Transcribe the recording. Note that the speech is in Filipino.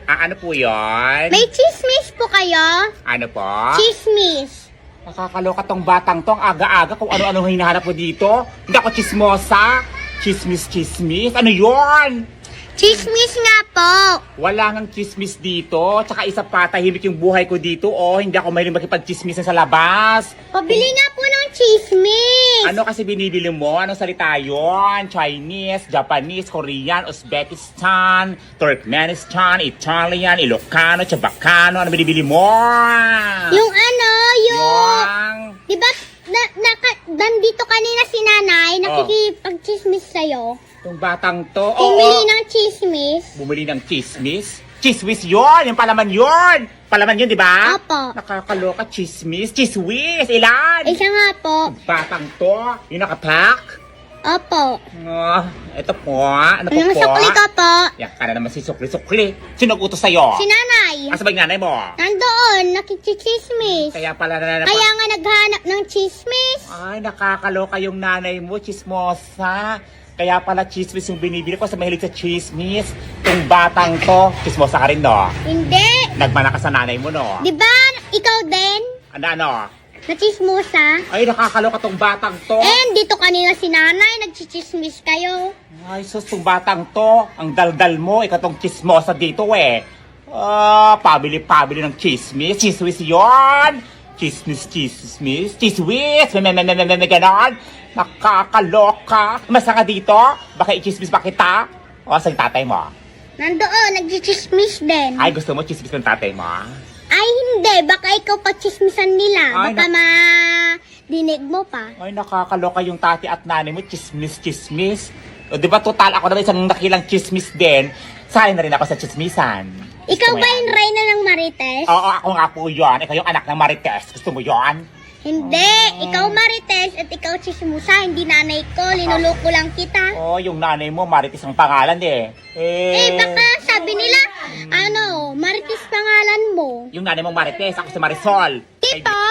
Ano po yun? May chismis po kayo? Ano po? Chismis. Nakakaloka tong batang to. Ang aga-aga kung ano-ano hinahanap mo dito. Hindi ako chismosa. Chismis. Ano yun? Chismis nga po. Wala ngang chismis dito. Tsaka isa pa, tahimik yung buhay ko dito. Oh, hindi ako mahilig makipag-chismis sa labas. Pabili nga po ng chismis. Ano kasi binibili mo? Anong salita yun? Chinese, Japanese, Korean, Uzbekistan, Turkmenistan, Italian, Ilocano, Chabacano. Ano binibili mo? Yung Yung... Diba, nandito kanina si nanay, nakikipag-chismis sa'yo. Itong batang to. Bumili ng chismis. Bumili ng chismis? Chismis yun! Yung palaman yun! Palaman yun, di ba? Opo. Nakakaloka, chismis. Chiswis! Ilan? Isa nga po. Batang to. Yung nakapack. Opo. Ito po. Ano po Anong po? sukli ka po? Yan ka na naman si Sukli. Sino utos sa'yo? Si nanay. Asa ba yung nanay mo? Nandoon, nakikichismis. Kaya pala Kaya nga naghanap ng chismis. Ay, nakakaloka yung nanay mo, chismosa. Kaya pala chismis yung binibili ko sa mahilig sa chismis. Itong batang to, chismosa ka rin, no? Hindi. Nagmana ka sa nanay mo, no? Di ba, ikaw din? Ano? Nachismosa? Ay, nakakaloka tong batang to. Dito kanina si nanay, nagchichismis kayo. Ay, sus, tong batang to. Ang daldal mo, ikaw tong chismosa dito, eh. Pabili ng chismis. Chismis yun. Chismis. Chiswis. May ganon. Nakakaloka. Masa ka dito? Baka i-chismis ba kita? O, sa tatay mo? Nandoon, nagchichismis din. Ay, gusto mo chismis ng tatay mo? Ay, hindi. Baka ikaw pa chismisan nila. Ay, Baka dinig mo pa. Ay, nakakaloka yung tati at nanay mo. Chismis. O, di ba total ako naman isang nakilang chismis din. Sayang na rin ako sa chismisan. Ikaw Gusto mo ba yan? yung reyna ng Marites? Oo, ako nga po yun. Ikaw yung anak ng Marites. Gusto mo yun? Hindi. Ikaw Marites at ikaw chismusa. Hindi nanay ko. Linuloko lang kita. Oo, yung nanay mo, Marites ang pangalan eh. Baka sabi nila, Marites pangalan mo. Yung nanay mong Marites, ako si Marisol. Tito?